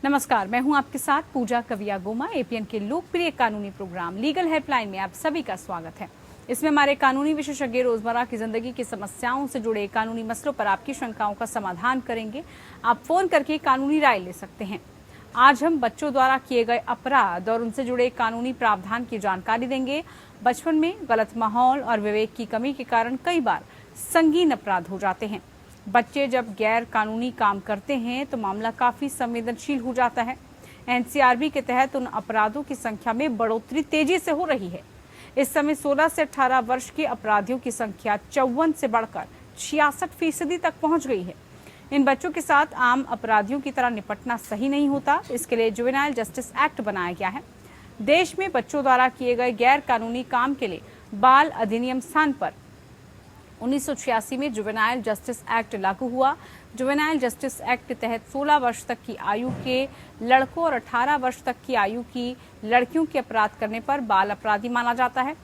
नमस्कार, मैं हूं आपके साथ पूजा कविया गोमा। एपीएन के लोकप्रिय कानूनी प्रोग्राम लीगल हेल्पलाइन में आप सभी का स्वागत है। इसमें हमारे कानूनी विशेषज्ञ रोजमर्रा की जिंदगी की समस्याओं से जुड़े कानूनी मसलों पर आपकी शंकाओं का समाधान करेंगे। आप फोन करके कानूनी राय ले सकते हैं। आज हम बच्चों द्वारा किए गए अपराध और उनसे जुड़े कानूनी प्रावधान की जानकारी देंगे। बचपन में गलत माहौल और विवेक की कमी के कारण कई बार संगीन अपराध हो जाते हैं। बच्चे जब गैर कानूनी काम करते हैं तो मामला काफी संवेदनशील हो जाता है। एनसीआरबी के तहत उन अपराधों की संख्या में बढ़ोतरी तेजी से हो रही है। इस समय 16 से 18 वर्ष के अपराधियों की संख्या 54 से बढ़कर 66% तक पहुंच गई है। इन बच्चों के साथ आम अपराधियों की तरह निपटना सही नहीं होता। इसके लिए जुवेनाइल जस्टिस एक्ट बनाया गया है। देश में बच्चों द्वारा किए गए गैर कानूनी काम के लिए बाल अधिनियम स्थान पर 1986 में जुवेनाइल जस्टिस एक्ट लागू हुआ। जुवेनाइल जस्टिस एक्ट के तहत 16 वर्ष तक की आयु के लड़कों और 18 वर्ष तक की आयु की लड़कियों के अपराध करने पर बाल अपराधी माना जाता है।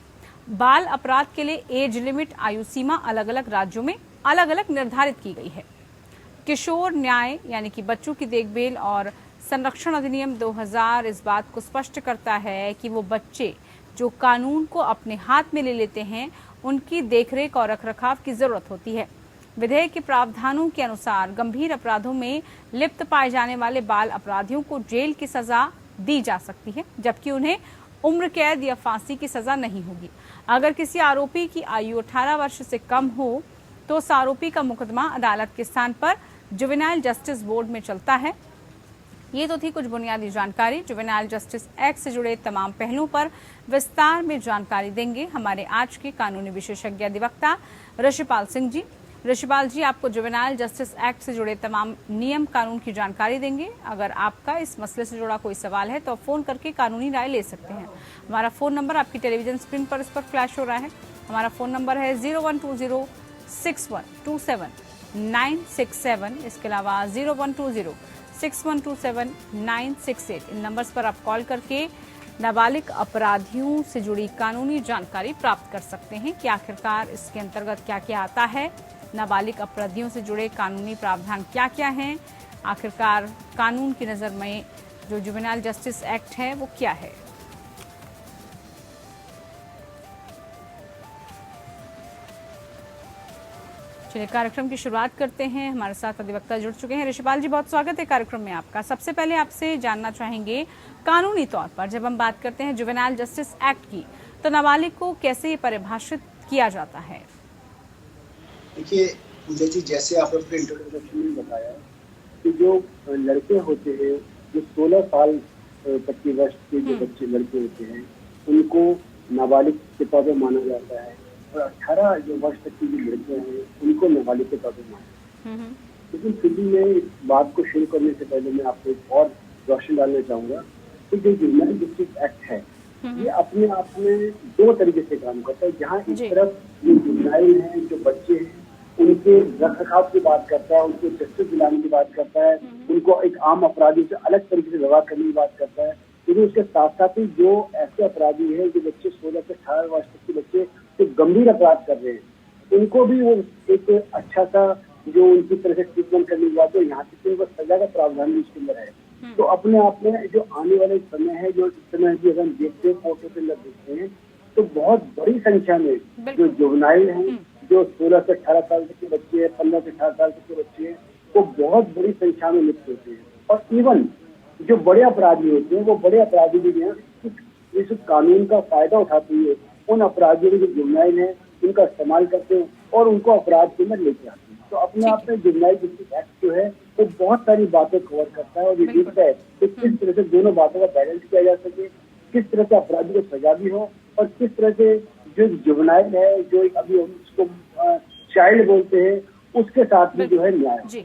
बाल अपराध के लिए एज लिमिट आयु सीमा अलग अलग राज्यों में अलग अलग निर्धारित की गई है। किशोर न्याय यानी कि बच्चों की देखभाल और संरक्षण अधिनियम 2000 इस बात को स्पष्ट करता है कि वो बच्चे जो कानून को अपने हाथ में ले लेते हैं उनकी देखरेख और रखरखाव की जरूरत होती है। विधेयक के प्रावधानों के अनुसार गंभीर अपराधों में लिप्त पाए जाने वाले बाल अपराधियों को जेल की सजा दी जा सकती है, जबकि उन्हें उम्र कैद या फांसी की सजा नहीं होगी। अगर किसी आरोपी की आयु 18 वर्ष से कम हो तो उस आरोपी का मुकदमा अदालत के स्थान पर जुवेनाइल जस्टिस बोर्ड में चलता है। ये तो थी कुछ बुनियादी जानकारी। जुवेनाइल जस्टिस एक्ट से जुड़े तमाम पहलुओं पर विस्तार में जानकारी देंगे हमारे आज के कानूनी विशेषज्ञ अधिवक्ता ऋषिपाल सिंह जी। ऋषिपाल जी आपको जुवेनाइल जस्टिस एक्ट से जुड़े तमाम नियम कानून की जानकारी देंगे। अगर आपका इस मसले से जुड़ा कोई सवाल है तो फोन करके कानूनी राय ले सकते हैं। हमारा फोन नंबर आपकी टेलीविजन स्क्रीन पर इस पर फ्लैश हो रहा है। हमारा फोन नंबर है 01206127 इसके अलावा 01206127 इन नंबर्स पर आप कॉल करके नाबालिग अपराधियों से जुड़ी कानूनी जानकारी प्राप्त कर सकते हैं कि आखिरकार इसके अंतर्गत क्या क्या आता है, नाबालिग अपराधियों से जुड़े कानूनी प्रावधान क्या क्या हैं, आखिरकार कानून की नज़र में जो जुवेनाइल जस्टिस एक्ट है वो क्या है। चलिए कार्यक्रम की शुरुआत करते हैं। हमारे साथ अधिवक्ता जुड़ चुके हैं। ऋषिपाल जी बहुत स्वागत है कार्यक्रम में आपका। सबसे पहले आपसे जानना चाहेंगे कानूनी तौर पर जब हम बात करते हैं जुवेनाइल जस्टिस एक्ट की तो नाबालिग को कैसे परिभाषित किया जाता है? देखिए पूजा जी, जैसे आपने अपने इंट्रोडक्शन में बताया कि जो लड़के होते हैं जो 16 साल तक की वर्ष के जो बच्चे लड़के होते हैं उनको नाबालिग के तौर पर माना जाता है और 18 जो वर्ष तक की जो लड़कियां हैं उनको नाबालिग के तौर पर माना जाता है। लेकिन फिर भी मैं इस बात को शुरू करने से पहले मैं आपको एक और रोशनी डालना चाहूंगा कि जो जुवेनाइल जस्टिस एक्ट है ये अपने आप में दो तरीके से काम करता है। जहाँ एक तरफ जो जुवेनाइल है, जो बच्चे हैं, उनके रखरखाव की बात करता है, उनको जस्टिस दिलाने की बात करता है, उनको एक आम अपराधी से अलग तरीके से व्यवहार करने की बात करता है। लेकिन उसके साथ साथ ही जो ऐसे अपराधी हैं जो बच्चे 16 से 18 वर्ष तक के बच्चे जो गंभीर अपराध कर रहे हैं उनको भी वो एक अच्छा सा जो उनकी तरह से ट्रीटमेंट करने की बात है। यहाँ तक कि सजा का प्रावधान भी इसके अंदर है। तो अपने आप में जो आने वाले समय है, जो इस समय भी अगर हम देखते हैं कोर्टों के अंदर देखते हैं तो बहुत बड़ी संख्या में जो जुवेनाइल हैं, जो 16 से 18 साल तक के बच्चे हैं, 15 से 18 साल तक के बच्चे हैं, वो बहुत बड़ी संख्या में लिप्त होते हैं। और इवन जो बड़े अपराधी होते हैं वो बड़े अपराधी भी हैं इस कानून का फायदा उठाते हुए उन अपराधियों के जो जुवेनाइल है उनका इस्तेमाल करते हैं और उनको अपराध के अंदर लेके आते हैं। तो अपने आप में जुवेनाइल जस्टिस एक्ट जो है वो बहुत सारी बातें कवर करता है और ये देखता है कि किस तरह से दोनों बातों का बैलेंस किया जा सके, किस तरह से अपराधी को सजा भी हो और किस तरह से जो जुवेनाइल है, जो अभी हम उसको चाइल्ड बोलते हैं, उसके साथ भी जो है न्याय।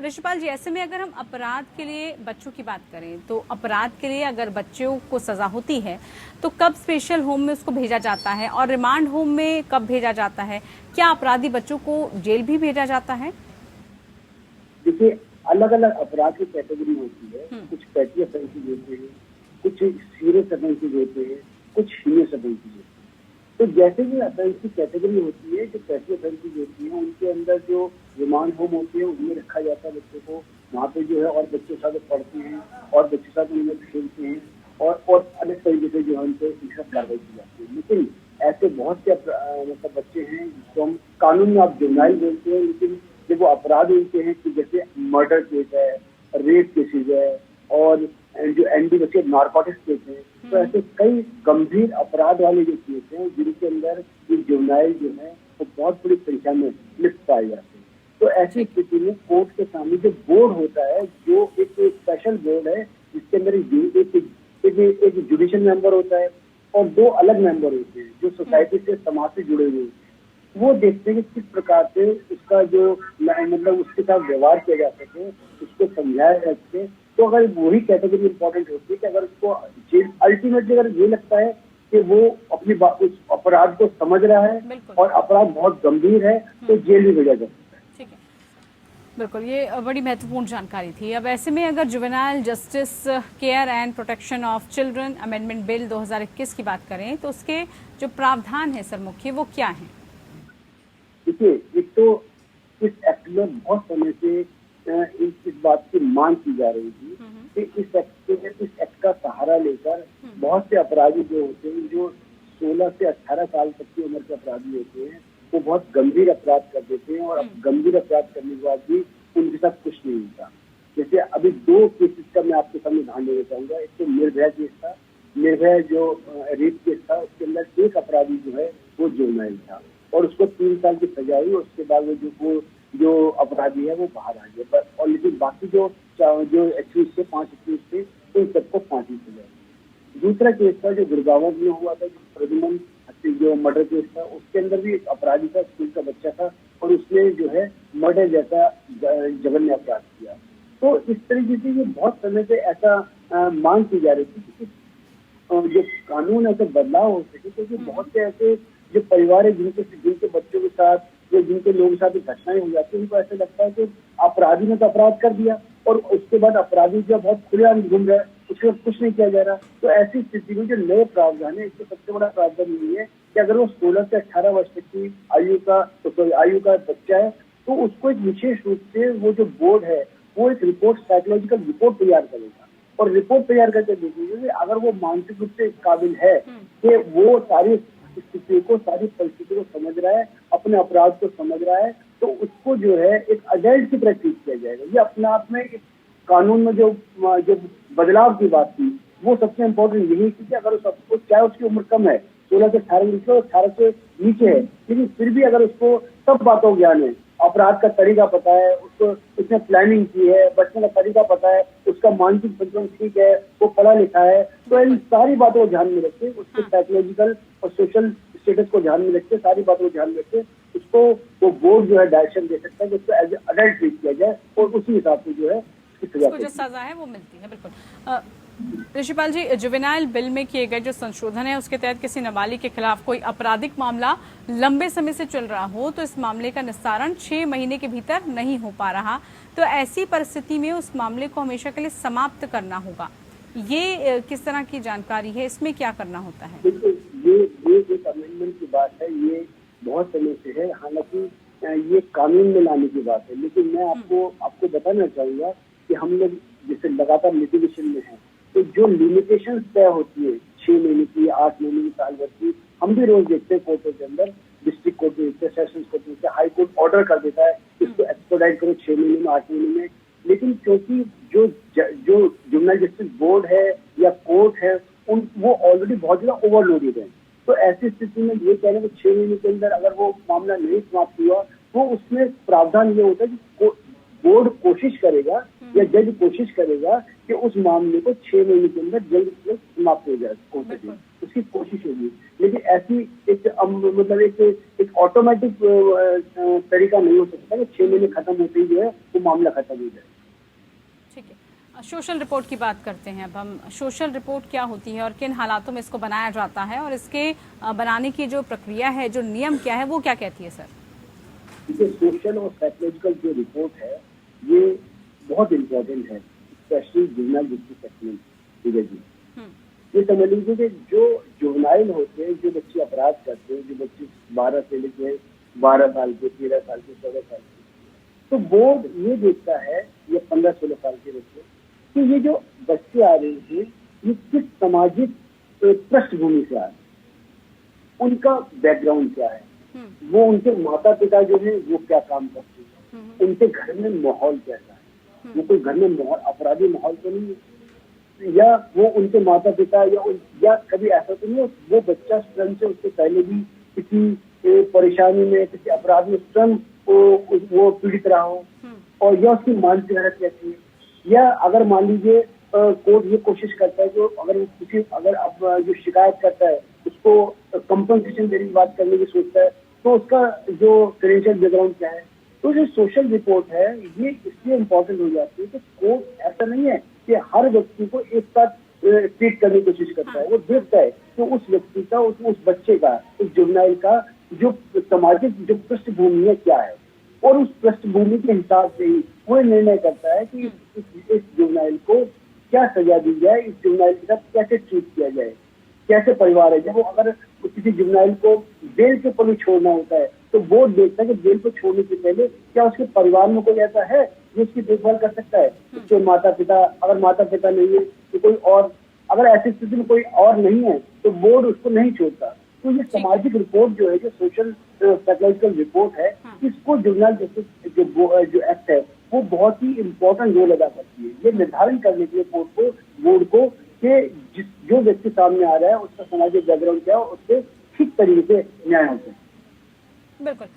ऋषिपाल जी, ऐसे में अगर हम अपराध के लिए बच्चों की बात करें तो अपराध के लिए अगर बच्चों को सजा होती है तो कब स्पेशल होम में उसको भेजा जाता है और रिमांड होम में कब भेजा जाता है? क्या अपराधी बच्चों को जेल भी भेजा जाता है? देखिए अलग अलग अपराध की कैटेगरी होती है। कुछ पैटी ऑफेंसेस होते हैं, कुछ सीरियस ऑफेंसेस होते हैं, कुछ हीनियस ऑफेंसेस होते हैं। तो जैसे भी ऑफेंस की कैटेगरी होती है, जो पैटी ऑफेंसेस होती है उनके अंदर जो रिमांड होम होती है उनमें रखा जाता है बच्चों को। वहाँ पे जो है और बच्चों के साथ पढ़ते हैं और बच्चों के साथ उनमें खेलते हैं और अनेक तरीके से जो है उन पर शिक्षा कार्रवाई की जाती है। लेकिन ऐसे बहुत से मतलब बच्चे हैं जिसको हम कानून में आप जुर्नाइल बोलते हैं, लेकिन जब वो अपराध होते हैं कि जैसे मर्डर केस है, रेप केसेज है और जो एनडीपीएस नारकोटिक्स केस है, तो ऐसे कई गंभीर अपराध वाले जो केस हैं जिनके अंदर ये जुर्नाइल जो है वो बहुत बड़ी संख्या में लिप्त पाए जाते हैं। तो ऐसी स्थिति में कोर्ट के सामने जो बोर्ड होता है, जो एक स्पेशल बोर्ड है जिसके अंदर एक जुडिशियल मेंबर होता है और दो अलग मेंबर होते हैं जो सोसाइटी से समाज से जुड़े हुए हैं, वो देखते हैं कि किस प्रकार से उसका जो मतलब उसके साथ व्यवहार किया जा सके, उसको समझाया जा सके। तो अगर वही कैटेगरी इंपॉर्टेंट होती है कि अगर उसको अल्टीमेटली अगर ये लगता है कि वो अपनी उस अपराध को समझ रहा है और अपराध बहुत गंभीर है, तो जेल भी भेजा जा सकता है। ठीक है, बिल्कुल, ये बड़ी महत्वपूर्ण जानकारी थी। अब ऐसे में अगर juvenile justice care and protection of children amendment bill 2021 की बात करें तो उसके जो प्रावधान है सर मुख्य, वो क्या है? देखिए, एक तो इस एक्ट में बहुत समय से इस बात की मांग की जा रही थी कि इस एक्ट का सहारा लेकर बहुत से अपराधी जो होते हैं, जो 16 से 18 साल तक की उम्र के अपराधी होते हैं, वो बहुत गंभीर अपराध कर देते हैं और गंभीर अपराध करने के बाद भी उनके साथ कुछ नहीं होता। जैसे अभी 2 केसेस का मैं आपके सामने ध्यान देना चाहूंगा। एक तो निर्भया केस था, निर्भया जो रेप केस था, उसके अंदर एक अपराधी जो है वो जुर्नाइल था और उसको 3 साल की सजा हुई। उसके बाद वो जो अपराधी है वो बाहर आ गया, बस। और लेकिन बाकी जो एक्यूज थे, 5 एक्यूज थे, उन सबको फांसी सजा। दूसरा केस था जो गुड़गांव में हुआ था, जो प्रद्युमन जो मर्डर केस था, उसके अंदर भी एक अपराधी था, स्कूल का बच्चा था और उसने जो है मर्डर जैसा जघन्य अपराध किया। तो इस तरीके से ये बहुत समय से ऐसा मांग की जा रही थी कि जो कानून है तो बदलाव हो सके, क्योंकि बहुत से ऐसे जो परिवार है जिनके बच्चों के साथ या जिनके लोगों के साथ घटनाएं हो जाती है, उनको ऐसा लगता है कि अपराधी ने तो अपराध कर दिया और उसके बाद अपराधी जो बहुत खुलेआम घूम रहा है, उसके बाद कुछ नहीं किया जा रहा। तो ऐसी स्थिति में जो नए प्रावधान है, इससे सबसे बड़ा प्रावधान ये है कि अगर वो 16 से 18 वर्ष तक की आयु का बच्चा है, तो उसको एक विशेष रूप से वो जो बोर्ड है वो एक रिपोर्ट, साइकोलॉजिकल रिपोर्ट तैयार करेगा और रिपोर्ट तैयार करके देखेंगे अगर वो मानसिक रूप से काबिल है कि वो सारी स्थिति को, सारी परिस्थिति को समझ रहा है, अपने अपराध को समझ रहा है, तो उसको जो है एक अडल्ट की तरह ट्रीट किया जाएगा। ये अपने आप में कानून में जो बदलाव की बात थी, वो सबसे इम्पोर्टेंट यही थी कि अगर उसको, चाहे उसकी उम्र कम है, 16 से 18 से नीचे है, लेकिन फिर भी अगर उसको सब बातों ज्ञान है, अपराध का तरीका पता है, उसने प्लानिंग की है, बचने का तरीका पता है, उसका मानसिक संतुलन ठीक है, वो पढ़ा लिखा है, तो इन सारी बातों को ध्यान में रखते, उसके साइकोलॉजिकल और सोशल स्टेटस को ध्यान में रखते, सारी बातों को ध्यान में रखते, उसको वो बोर्ड जो है डायरेक्शन दे सकता है कि उसको एज ए अडल्ट ट्रीट किया जाए और उसी हिसाब से जो है उसको जो सजा है वो मिलती है। बिल्कुल ऋषिपाल जी, जुवेनाइल बिल में किए गए जो संशोधन है उसके तहत किसी नाबालिग के खिलाफ कोई आपराधिक मामला लंबे समय से चल रहा हो तो इस मामले का निस्तारण 6 महीने के भीतर नहीं हो पा रहा, तो ऐसी परिस्थिति में उस मामले को हमेशा के लिए समाप्त करना होगा। ये किस तरह की जानकारी है, इसमें क्या करना होता है? ये एक अमेंडमेंट की बात है, ये बहुत समय से है, हालांकि ये कानून में लाने की बात है, लेकिन मैं आपको बताना चाहूंगा कि हम लोग जैसे लगातार लिटिगेशन में है, तो जो लिमिटेशन तय होती है 6 महीने की, 8 महीने की, साल भर की, हम भी रोज देखते हैं कोर्टों के अंदर, डिस्ट्रिक्ट कोर्ट में, सेशंस कोर्ट में, हाई कोर्ट ऑर्डर कर देता है इसको एक्सपेडाइट करो 6 महीने में, 8 महीने में। लेकिन क्योंकि जो जुवेनाइल जस्टिस बोर्ड है या कोर्ट है, वो ऑलरेडी बहुत ज्यादा ओवरलोडेड है, तो ऐसी स्थिति में ये कहना कि 6 महीने के अंदर अगर वो मामला नहीं समाप्त हुआ, तो उसमें प्रावधान ये होता है कि बोर्ड कोशिश करेगा या जज कोशिश करेगा कि उस मामले को 6 महीने के अंदर जल्द से जल्द समाप्त हो जाए, उसकी कोशिश होगी। लेकिन ऐसी मतलब एक ऑटोमेटिक तरीका नहीं हो सकता कि 6 महीने खत्म होते ही जो है वो मामला खत्म हो जाए। ठीक है, सोशल रिपोर्ट की बात करते हैं अब हम। सोशल रिपोर्ट क्या होती है और किन हालातों में इसको बनाया जाता है, और इसके बनाने की जो प्रक्रिया है, जो नियम क्या है, वो क्या कहती है सर? देखिए, सोशल और साइकोलॉजिकल जो रिपोर्ट है ये बहुत इम्पोर्टेंट है, स्पेशली जुवेनाइल जस्टिस सेक्शन जी। ये समझ लीजिए कि जो जुवेनाइल होते हैं, जो बच्चे अपराध करते हैं, जो बच्चे 12 से लेकर 12 साल के, 13 साल के, 14 साल के, तो बोर्ड ये देखता है, ये 15-16 साल के बच्चे, कि ये जो बच्चे आ रहे हैं ये किस सामाजिक पृष्ठभूमि से आ रहे हैं, उनका बैकग्राउंड क्या है, वो उनके माता पिता जो है वो क्या काम करते हैं, उनके घर में माहौल कैसा है, वो कोई घर में माहौल अपराधी माहौल तो नहीं है, या वो उनके माता पिता या कभी ऐसा तो नहीं है वो बच्चा स्वयं से उससे पहले भी किसी परेशानी में, किसी अपराध में स्वयं वो पीड़ित रहा हो, और या उसकी मानसिक हालत कैसी है, या अगर मान लीजिए कोर्ट ये कोशिश करता है जो अगर अब जो शिकायत करता है उसको कंपनसेशन देने की बात करने की सोचता है, तो उसका जो फाइनेंशियल बैकग्राउंड क्या है। तो जो सोशल रिपोर्ट है ये इसलिए इम्पोर्टेंट हो जाती है कि कोर्ट ऐसा नहीं है कि हर व्यक्ति को एक साथ ट्रीट करने की कोशिश करता है, वो देखता है कि उस व्यक्ति का, उस बच्चे का, उस जुवेनाइल का जो सामाजिक जो पृष्ठभूमि है क्या है, और उस पृष्ठभूमि के हिसाब से ही वो निर्णय करता है कि इस जुवेनाइल को क्या सजा दी जाए, इस जुवेनाइल के साथ कैसे ट्रीट किया जाए, कैसे परिवार है। जब वो अगर किसी जुवेनाइल को बेल के ऊपर भी छोड़ना होता है तो बोर्ड देखता है कि बेल को छोड़ने से पहले क्या उसके परिवार में कोई ऐसा है जो उसकी देखभाल कर सकता है, उसके माता पिता, अगर माता पिता नहीं है तो कोई और, अगर ऐसी स्थिति में कोई और नहीं है तो बोर्ड उसको नहीं छोड़ता। तो ये सामाजिक रिपोर्ट जो है, जो सोशल साइकोलॉजिकल रिपोर्ट है, इसको जुवेनाइल जस्टिस जो एक्ट है वो बहुत ही इम्पोर्टेंट रोल अदा करती है। ये निर्धारण करने के लिए बोर्ड को कि जो व्यक्ति सामने आ रहा है उसका सामाजिक बैकग्राउंड क्या है, उससे ठीक तरीके से न्याय होता है। बिल्कुल।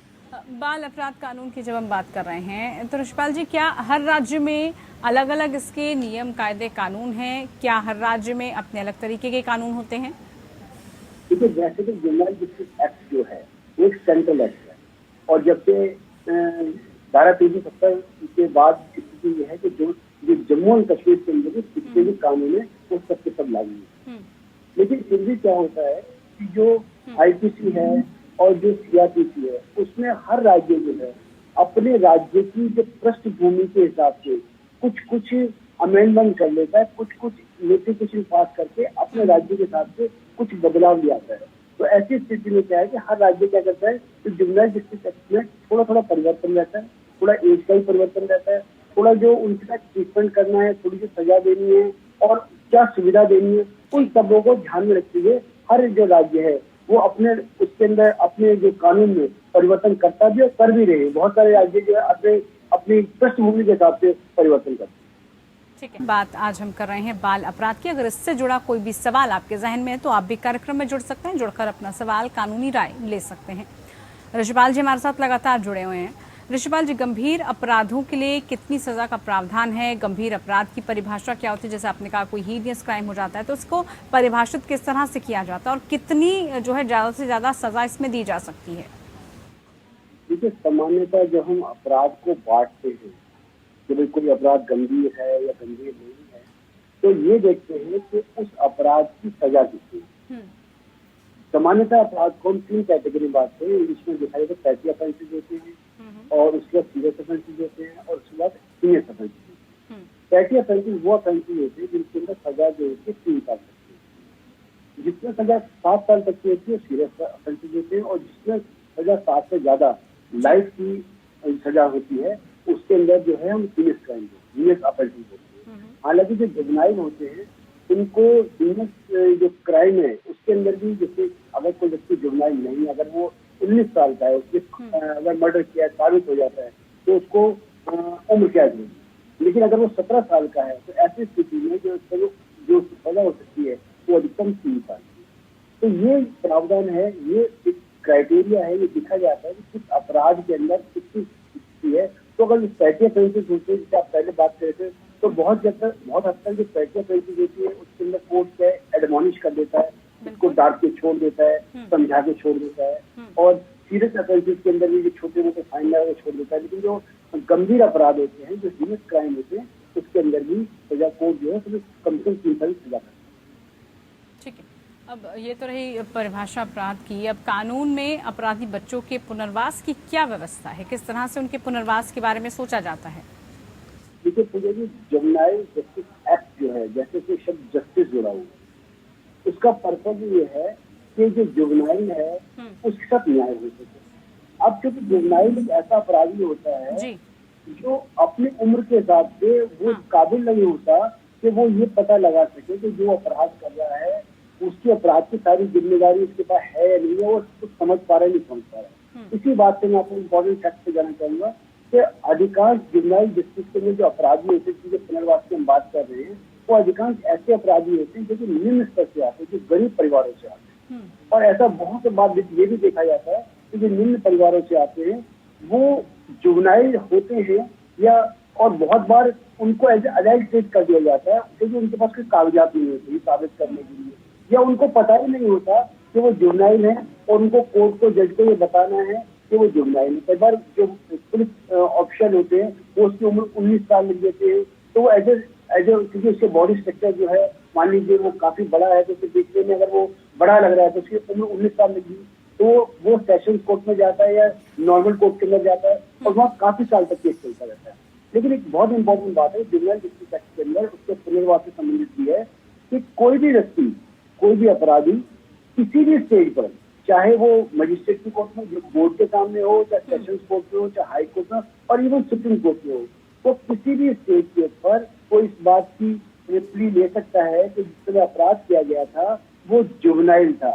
बाल अपराध कानून की जब हम बात कर रहे हैं तो ऋषिपाल जी, क्या हर राज्य में अलग अलग इसके नियम कायदे कानून हैं? क्या हर राज्य में अपने अलग तरीके के कानून होते हैं? देखिए, जैसे कि जुवेनाइल जस्टिस एक्ट जो है वो एक सेंट्रल एक्ट है, और जब से धारा 370 के बाद स्थिति ये है कि जो जम्मू एंड कश्मीर के अंदर जितने भी कानून है वो सबके सब लागू है। लेकिन फिर भी क्या होता है कि जो आईपीसी है और जो सीआरपीसी है उसमें हर राज्य जो है अपने राज्य की जो पृष्ठभूमि के हिसाब से कुछ अमेंडमेंट कर लेता है, कुछ नोटिफिकेशन पास करके अपने राज्य के हिसाब से कुछ बदलाव ले आता है। तो ऐसी स्थिति में क्या है कि हर राज्य क्या करता है कि जुवेनाइल जस्टिस एक्ट में थोड़ा परिवर्तन रहता है, थोड़ा एज का ही परिवर्तन रहता है, थोड़ा जो उनके साथ ट्रीटमेंट करना है, थोड़ी सी सजा देनी है और क्या सुविधा देनी है, उन सबों को ध्यान में रखते हुए हर जो राज्य है वो अपने उसके अंदर अपने जो कानून में परिवर्तन करता भी और कर भी रहे हैं। बहुत सारे राज्य जो है अपनी पृष्ठभूमि के हिसाब से परिवर्तन करते हैं। ठीक है, बात आज हम कर रहे हैं बाल अपराध की। अगर इससे जुड़ा कोई भी सवाल आपके जहन में है तो आप भी कार्यक्रम में जुड़ सकते हैं, जुड़कर अपना सवाल, कानूनी राय ले सकते हैं। ऋषिपाल जी हमारे साथ लगातार जुड़े हुए हैं। ऋषिपाल जी, गंभीर अपराधों के लिए कितनी सजा का प्रावधान है? गंभीर अपराध की परिभाषा क्या होती है? जैसे आपने कहा कोई हीनियस क्राइम हो जाता है तो उसको परिभाषित किस तरह से किया जाता है और कितनी जो है ज्यादा से ज्यादा सजा इसमें दी जा सकती है? देखिए, सामान्यतः जो हम अपराध को बांटते हैं कि भाई कोई अपराध गंभीर है या गंभीर नहीं है, तो ये देखते हैं कि उस अपराध की सजा कितनी है। सामान्यतः अपराध को हम 3 कैटेगरी में बांटते हैं। इंग्लिश में देखा जाए तो पैटी ऑफेंसेस होते हैं, और उसके बाद सीरियस ऑफेंसेस होते हैं, और उसके बाद सीनियर ऑफेंसेस। पैटी ऑफेंसेस वो ऑफेंसेस होते हैं जिनके अंदर सजा जो होती है 3 साल तक की, जिसमें सजा 7 साल तक की होती है सीरियस ऑफेंसेस होते हैं, और जिसमें सजा 7 से ज्यादा लाइफ की सजा होती है उसके अंदर जो है हम सीरियस क्राइम सीरियस ऑफेंसेस होते हैं। हालांकि जो जुवेनाइल होते हैं उनको सीरियस जो क्राइम है उसके अंदर भी, जैसे अगर कोई व्यक्ति जुवेनाइल नहीं, अगर वो 19 साल का है, उसके अगर मर्डर किया साबित हो जाता है तो उसको उम्र कैद होगी। लेकिन अगर वो 17 साल का है तो ऐसी स्थिति में जो सजा हो सकती है वो अधिकतम 3 साल की। तो ये प्रावधान है, ये एक क्राइटेरिया है, ये दिखा जाता है कि किस अपराध के अंदर कितनी स्थिति है। तो अगर पैटी ऑफेंसेस होते हैं जिसे आप पहले बात कर रहे थे, तो बहुत हद तक जो पैटी ऑफेंसेस होती है उसके अंदर कोर्ट क्या है एडमोनिश कर देता है, उसको डांट के छोड़ देता है, समझा के छोड़ देता है, और सीरियस ऑफेंसेस के अंदर भी जो छोटे मोटे फाइन लगा के छोड़ देता है। लेकिन जो गंभीर अपराध होते हैं, जो सीरियस क्राइम होते हैं, उसके अंदर भी सजा कोर्ट जो है कम से कम 3 साल सजा करता है। ठीक है, अब ये तो रही परिभाषा अपराध की। अब कानून में अपराधी बच्चों के पुनर्वास की क्या व्यवस्था है? किस तरह से उनके पुनर्वास के बारे में सोचा जाता है? देखिए पूजा जी, जुवेनाइल जस्टिस एक्ट जो है, जैसे कि शब्द जस्टिस जुड़ा हुआ, उसका पर्पज ये है कि जो जुवेनाइल है उसके साथ न्याय हो सके। अब क्योंकि जुवेनाइल एक ऐसा अपराधी होता है जो अपनी उम्र के हिसाब से वो हाँ। काबिल नहीं होता कि वो ये पता लगा सके कि जो अपराध कर रहा है उसकी अपराध की सारी जिम्मेदारी उसके पास है या नहीं है, वो कुछ समझ पा रहा है, नहीं समझ पा रहा है। इसी बात से मैं आपको इम्पोर्टेंट फैक्ट पे जाना चाहूंगा कि अधिकांश जुवेनाइल जस्टिस में जो अपराधी होते हैं, जिनके पुनर्वास की हम बात कर रहे हैं, वो अधिकांश ऐसे अपराधी होते हैं जो कि निम्न स्तर से आते हैं, जो गरीब परिवारों से आते हैं। और ऐसा बहुत से बार ये भी देखा जाता है कि जो निम्न परिवारों से आते हैं वो जुवेनाइल होते हैं, या और बहुत बार उनको एज अडल्ट ट्रीट कर दिया जाता है क्योंकि उनके पास कोई कागजात नहीं होते ये साबित करने के लिए, या उनको पता ही नहीं होता कि वो जुवेनाइल है और उनको कोर्ट को, जज को ये बताना है कि वो जुवेनाइल है। कई बार जो पुलिस ऑफिसर होते हैं वो उसकी उम्र 19 साल लिख देते हैं, तो वो एज क्योंकि उसके बॉडी स्ट्रक्चर जो है, मान लीजिए वो काफी बड़ा है, तो उसे देखने में अगर वो बड़ा लग रहा है तो उसकी उम्र 19 साल लिख दी, तो वो सेशन कोर्ट में जाता है या नॉर्मल कोर्ट के अंदर जाता है और वहाँ काफी साल तक केस चलता रहता है। लेकिन एक बहुत इंपॉर्टेंट बात है जुवेनाइल जस्टिस एक्ट के अंदर, उसके पुनर्वास से संबंधित भी है कि कोई भी व्यक्ति, कोई भी अपराधी किसी भी स्टेज पर, चाहे वो मजिस्ट्रेट की कोर्ट में, जो बोर्ड के सामने हो, चाहे सेशंस कोर्ट में हो, चाहे हाई कोर्ट में, और इवन सुप्रीम कोर्ट में हो, तो किसी भी स्टेज के ऊपर वो इस बात की प्ली ले सकता है कि जिस समय अपराध किया गया था वो जुवेनाइल था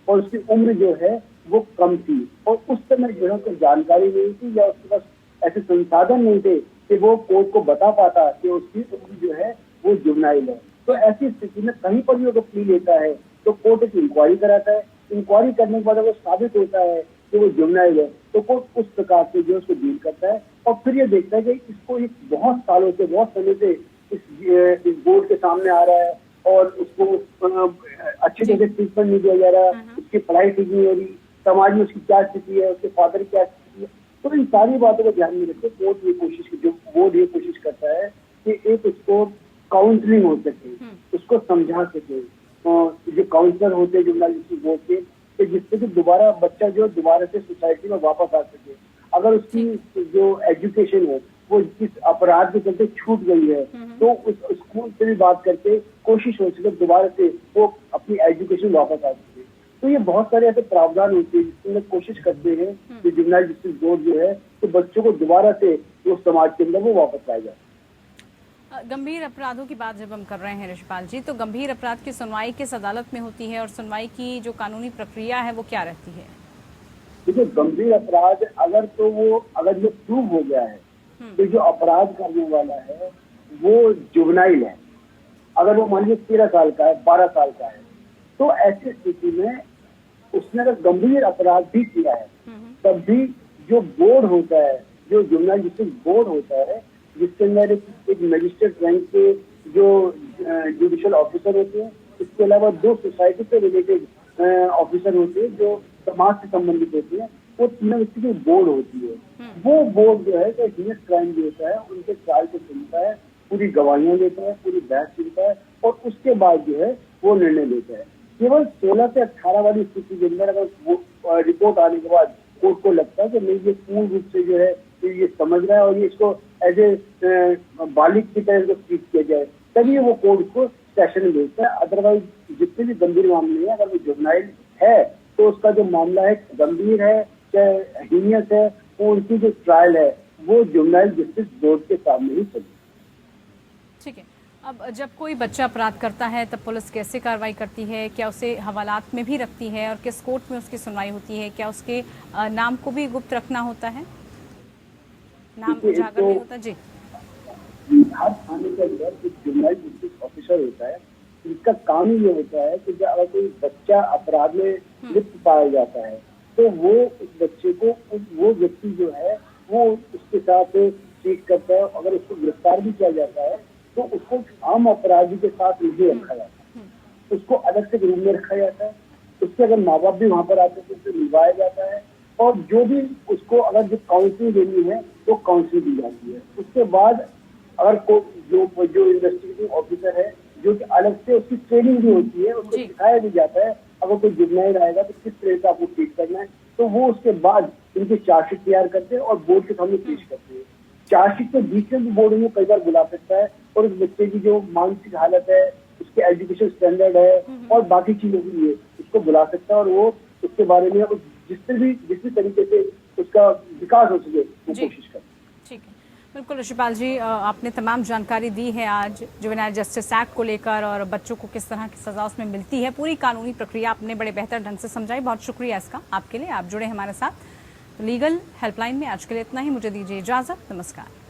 और उसकी उम्र जो है वो कम थी, और उस समय जो है उसको जानकारी नहीं थी या उसके पास ऐसे संसाधन नहीं थे कि वो कोर्ट को बता पाता कि उसकी उम्र जो है वो जुवेनाइल है। तो ऐसी स्थिति में कहीं पर भी अगर प्ली लेता है तो कोर्ट एक इंक्वायरी कराता है। इंक्वायरी करने के बाद अगर साबित होता है कि वो जुवेनाइल है तो कोर्ट उस प्रकार से जो उसको डील करता है और फिर ये देखता है कि इसको एक बहुत सालों से, बहुत समय से इस बोर्ड के सामने आ रहा है और उसको अच्छी तरह से ट्रीटमेंट नहीं दिया जा रहा, उसकी पढ़ाई ठीक नहीं हो रही, समाज में उसकी क्या स्थिति है, उसके फादर की क्या स्थिति है। तो इन सारी बातों को ध्यान में रखते बोर्ड ये कोशिश करता है कि एक उसको काउंसलिंग हो सके, उसको समझा सके, जो काउंसलर होते हैं जुवेनाइल जस्टिस बोर्ड के, कि जिससे कि दोबारा बच्चा जो दोबारा से सोसाइटी में वापस आ सके। अगर उसकी जो एजुकेशन है वो जिस अपराध के चलते छूट गई है तो उस स्कूल से भी बात करके कोशिश हो सके दोबारा से वो अपनी एजुकेशन वापस आ सके। तो ये बहुत सारे ऐसे प्रावधान होते हैं जिसमें कोशिश करते हैं कि जुवेनाइल जस्टिस बोर्ड जो है तो बच्चों को दोबारा से वो समाज के अंदर वो वापस लाया जाए। गंभीर अपराधों की बात जब हम कर रहे हैं ऋषिपाल जी, तो गंभीर अपराध की सुनवाई किस अदालत में होती है और सुनवाई की जो कानूनी प्रक्रिया है वो क्या रहती है? देखिए, गंभीर अपराध अगर ये प्रूव हो गया है तो जो अपराध करने वाला है वो जुवेनाइल है, अगर वो मान लीजिए 13 साल का है, 12 साल का है, तो ऐसी स्थिति में उसने अगर गंभीर अपराध भी किया है तब भी जो बोर्ड होता है, जो जुवेनाइल जस्टिस बोर्ड होता है, जिसके अंदर एक मजिस्ट्रेट रैंक के जो जुडिशियल ऑफिसर होते हैं, इसके अलावा 2 सोसाइटी से रिलेटेड ऑफिसर होते हैं जो समाज से संबंधित होते हैं, वो तीनों व्यक्ति की बोर्ड होती है। वो बोर्ड जो है तो हीनियस क्राइम जो होता है उनके ट्रायल को सुनता है, पूरी गवाहियां लेता है, पूरी बहस सुनता है और उसके बाद जो है वो निर्णय लेता है। केवल 16 से 18 वाली स्थिति के अंदर अगर रिपोर्ट आने के बाद कोर्ट को लगता है कि नहीं ये पूर्ण रूप से जो है ये समझ रहा है और ये इसको एज ए बालिग की तरह इसको ट्रीट किया जाए, तभी वो कोर्ट को सेशन में भेजता है। अदरवाइज जितने भी गंभीर मामले हैं, अगर वो जुवेनाइल है तो उसका जो मामला है गंभीर है चाहे हीनियस है, वो उनकी जो ट्रायल है वो जुवेनाइल जस्टिस बोर्ड के सामने ही चलेगी। ठीक है। अब जब कोई बच्चा अपराध करता है तब पुलिस कैसे कार्रवाई करती है? क्या उसे हवालात में भी रखती है और किस कोर्ट में उसकी सुनवाई होती है? क्या उसके नाम को भी गुप्त रखना होता है, नाम उजागर नहीं होता? जी, हर थाने के अंदर एक जुवेनाइल जस्टिस ऑफिसर होता है, जिसका काम ही ये होता है कि जब अगर कोई बच्चा अपराध में लिप्त पाया जाता है तो वो उस बच्चे को वो व्यक्ति जो है वो उसके साथ ट्रीट करता है। अगर उसको गिरफ्तार भी किया जाता है तो उसको आम अपराधी के साथ नहीं रखा जाता है, उसको अलग से रूम में रखा जाता है। उसके अगर माँ बाप भी वहां पर आते हैं तो उसे मिलवाया जाता है और जो भी उसको अगर जो काउंसलिंग देनी है वो काउंसलिंग दी जाती है। उसके बाद अगर जो इन्वेस्टिगेटिंग ऑफिसर है जो कि अलग से उसकी ट्रेनिंग भी होती है, उसको सिखाया भी जाता है अगर कोई जुवेनाइल आएगा तो किस तरह से आपको ट्रीट करना है। तो वो उसके बाद इनकी चार्जशीट तैयार करते हैं और बोर्ड के सामने पेश करते हैं। चार्जशीट के बीच में भी बोर्ड में कई बार बुला सकता है और उस बच्चे की जो मानसिक हालत है, उसके एजुकेशन स्टैंडर्ड है और बाकी चीजों के लिए उसको बुला सकता है और वो उसके बारे में जिस भी तरीके से उसका विकास हो सके वो कोशिश करते हैं। ठीक है। बिल्कुल ऋषिपाल जी, आपने तमाम जानकारी दी है आज जुवेनाइल जस्टिस एक्ट को लेकर और बच्चों को किस तरह की सजा उसमें मिलती है। पूरी कानूनी प्रक्रिया आपने बड़े बेहतर ढंग से समझाई। बहुत शुक्रिया इसका आपके लिए, आप जुड़े हमारे साथ। तो लीगल हेल्पलाइन में आज के लिए इतना ही। मुझे दीजिए इजाजत। नमस्कार।